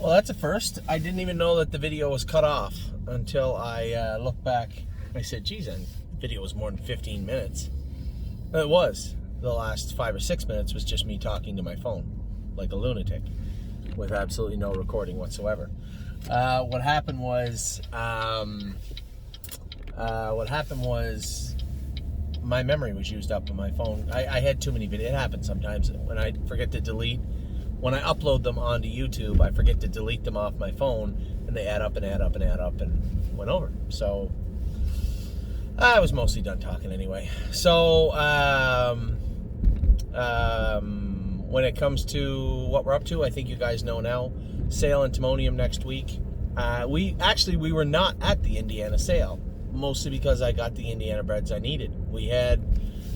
Well, that's a first. I didn't even know that the video was cut off until I looked back. I said, geez, the video was more than 15 minutes. It was. The last 5 or 6 minutes was just me talking to my phone like a lunatic with absolutely no recording whatsoever. What happened was my memory was used up on my phone. I had too many videos. It happens sometimes when I forget to delete. When I upload them onto YouTube, I forget to delete them off my phone, and they add up and add up and add up and went over. So I was mostly done talking anyway. So when it comes to what we're up to, I think you guys know now. Sale in Timonium next week. We were not at the Indiana sale, mostly because I got the Indiana breads I needed.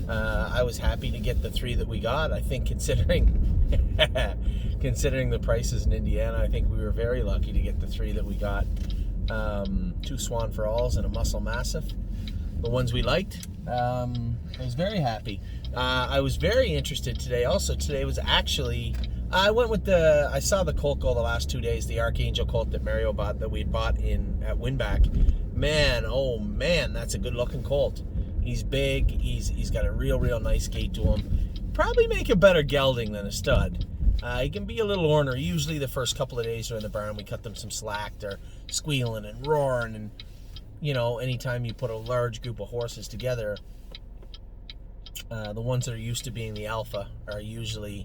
I was happy to get the 3 that we got. I think considering the prices in Indiana, I think we were very lucky to get the 3 that we got. 2 Swan for Alls and a Muscle Massive. The ones we liked. I was very happy. I was very interested today. Also, today was actually, I saw the colt go the last 2 days, the Archangel colt that Mario bought, that we bought at Winback. Man, oh man, that's a good looking colt. He's big, he's got a real nice gait to him. Probably make a better gelding than a stud. He can be a little ornery. Usually the first couple of days they're in the barn, we cut them some slack. They're squealing and roaring, and anytime you put a large group of horses together, the ones that are used to being the alpha are usually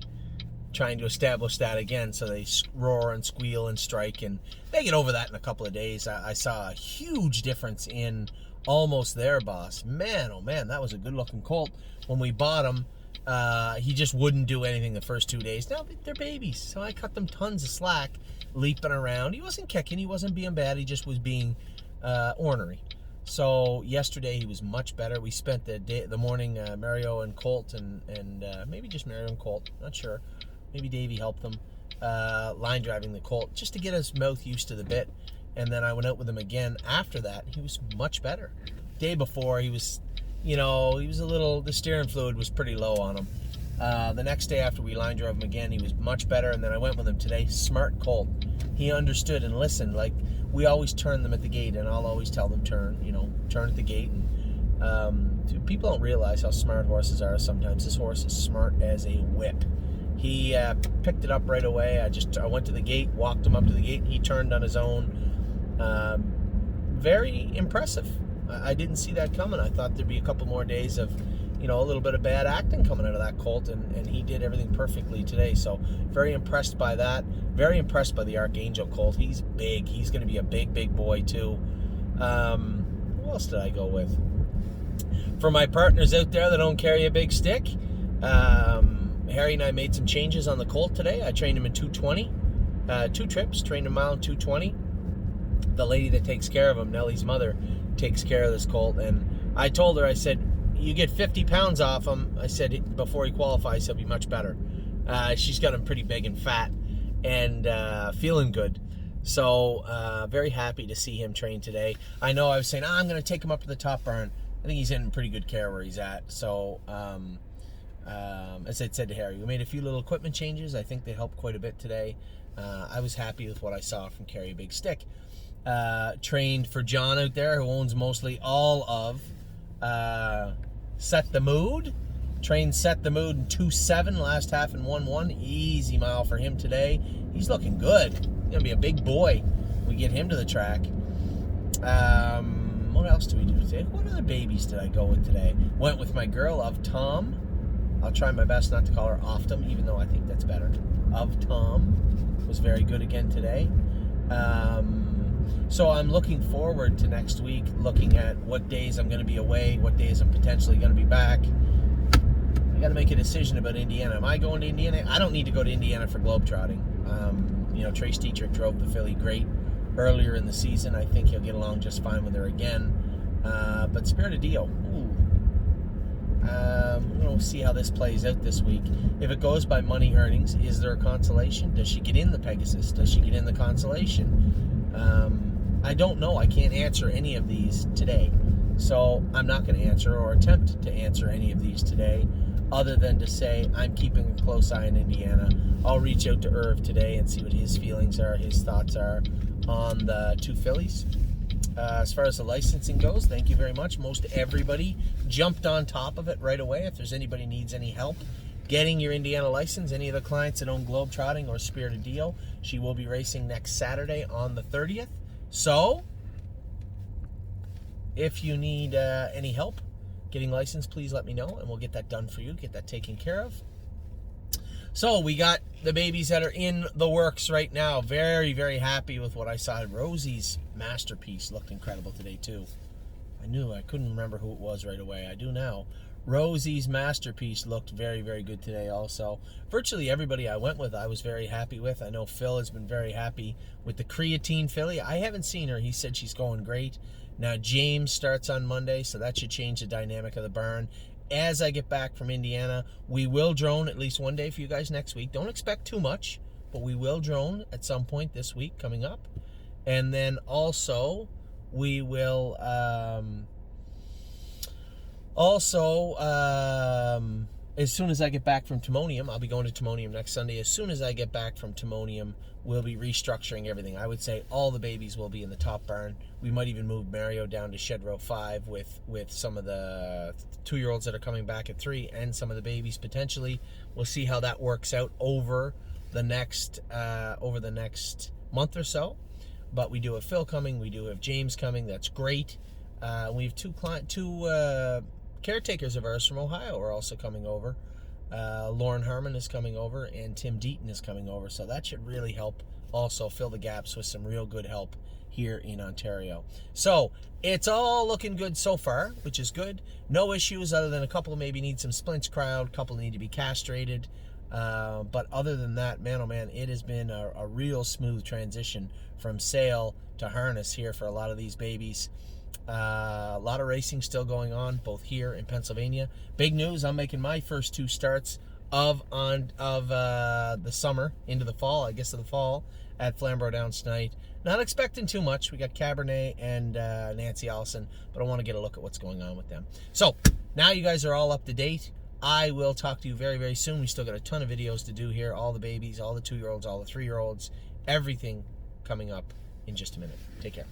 trying to establish that again, so they roar and squeal and strike, and they get over that in a couple of days. I saw a huge difference in Almost There Boss. Man, oh man, that was a good looking colt. When we bought him, he just wouldn't do anything the first 2 days. Now they're babies, so I cut them tons of slack, leaping around. He wasn't kicking, he wasn't being bad, he just was being ornery. So yesterday he was much better. We spent the morning, Mario and Colt, and maybe just Mario and Colt, not sure. Maybe Davey helped them, line driving the colt, just to get his mouth used to the bit. And then I went out with him again after that. He was much better. Day before, he was a little, the steering fluid was pretty low on him. The next day after we line drove him again, he was much better. And then I went with him today. Smart colt. He understood and listened. Like, we always turn them at the gate, and I'll always tell them turn at the gate. And people don't realize how smart horses are sometimes. This horse is smart as a whip. He picked it up right away. I went to the gate, walked him up to the gate. He turned on his own. Very impressive. I didn't see that coming. I thought there'd be a couple more days of, a little bit of bad acting coming out of that colt, and he did everything perfectly today. So very impressed by that. Very impressed by the Archangel colt. He's big. He's going to be a big boy too. Who else did I go with? For my partners out there that don't carry a big stick, Harry and I made some changes on the colt today. I trained him in 220, 2 trips, trained him mile in 220. The lady that takes care of him, Nellie's mother, takes care of this colt, and I told her, I said, you get 50 pounds off him. I said, before he qualifies, he'll be much better. She's got him pretty big and fat, and feeling good. So very happy to see him train today. I know I was saying, I'm going to take him up to the top barn. I think he's in pretty good care where he's at. So as I said to Harry, we made a few little equipment changes. I think they helped quite a bit today. I was happy with what I saw from Carry a Big Stick. Trained for John out there, who owns mostly all of Set the Mood. Trained Set the Mood in 2.7, last half in 1.1. Easy mile for him today. He's looking good. He's gonna be a big boy. We get him to the track. What else do we do today? What other babies did I go with today? Went with my girl, Of Tom. I'll try my best not to call her Oftom, even though I think that's better. Of Tom was very good again today. So I'm looking forward to next week, looking at what days I'm going to be away, what days I'm potentially going to be back. I got to make a decision about Indiana. Am I going to Indiana? I don't need to go to Indiana for globetrotting. Trace Dietrich drove the filly great earlier in the season. I think he'll get along just fine with her again. But Spirit of Dio, we'll see how this plays out this week. If it goes by money earnings, is there a consolation? Does she get in the Pegasus? Does she get in the consolation? I don't know. I can't answer any of these today. So I'm not going to answer or attempt to answer any of these today. other than to say I'm keeping a close eye on Indiana. I'll reach out to Irv today and see what his feelings are, his thoughts are on the 2 fillies. As far as the licensing goes, thank you very much. Most everybody jumped on top of it right away. If there's anybody needs any help getting your Indiana license, any of the clients that own Globetrotting or Spirited Dio, she will be racing next Saturday on the 30th. So, if you need any help getting licensed, please let me know, and we'll get that done for you, get that taken care of. So, we got the babies that are in the works right now. Very, very happy with what I saw. Rosie's Masterpiece looked incredible today, too. I couldn't remember who it was right away. I do now. Rosie's Masterpiece looked very, very good today also. Virtually everybody I went with, I was very happy with. I know Phil has been very happy with the Creatine filly. I haven't seen her. He said she's going great. Now, James starts on Monday, so that should change the dynamic of the barn. As I get back from Indiana, we will drone at least one day for you guys next week. Don't expect too much, but we will drone at some point this week coming up. And then also, we will as soon as I get back from Timonium, I'll be going to Timonium next Sunday. As soon as I get back from Timonium, we'll be restructuring everything. I would say all the babies will be in the top barn. We might even move Mario down to Shed Row 5 with some of the 2-year-olds that are coming back at 3 and some of the babies potentially. We'll see how that works out over the next month or so. But we do have Phil coming. We do have James coming. That's great. We have two caretakers of ours from Ohio are also coming over. Lauren Harmon is coming over, and Tim Deaton is coming over. So that should really help also fill the gaps with some real good help here in Ontario. So it's all looking good so far, which is good. No issues other than a couple maybe need some splints crowd, a couple need to be castrated. But other than that, man, oh man, it has been a real smooth transition from sale to harness here for a lot of these babies. A lot of racing still going on, both here in Pennsylvania. Big news, I'm making my first 2 starts of the summer into the fall, I guess of the fall, at Flamborough Downs tonight. Not expecting too much. We got Cabernet and Nancy Allison, but I want to get a look at what's going on with them. So, now you guys are all up to date. I will talk to you very, very soon. We still got a ton of videos to do here. All the babies, all the 2-year-olds, all the 3-year-olds, everything coming up in just a minute. Take care.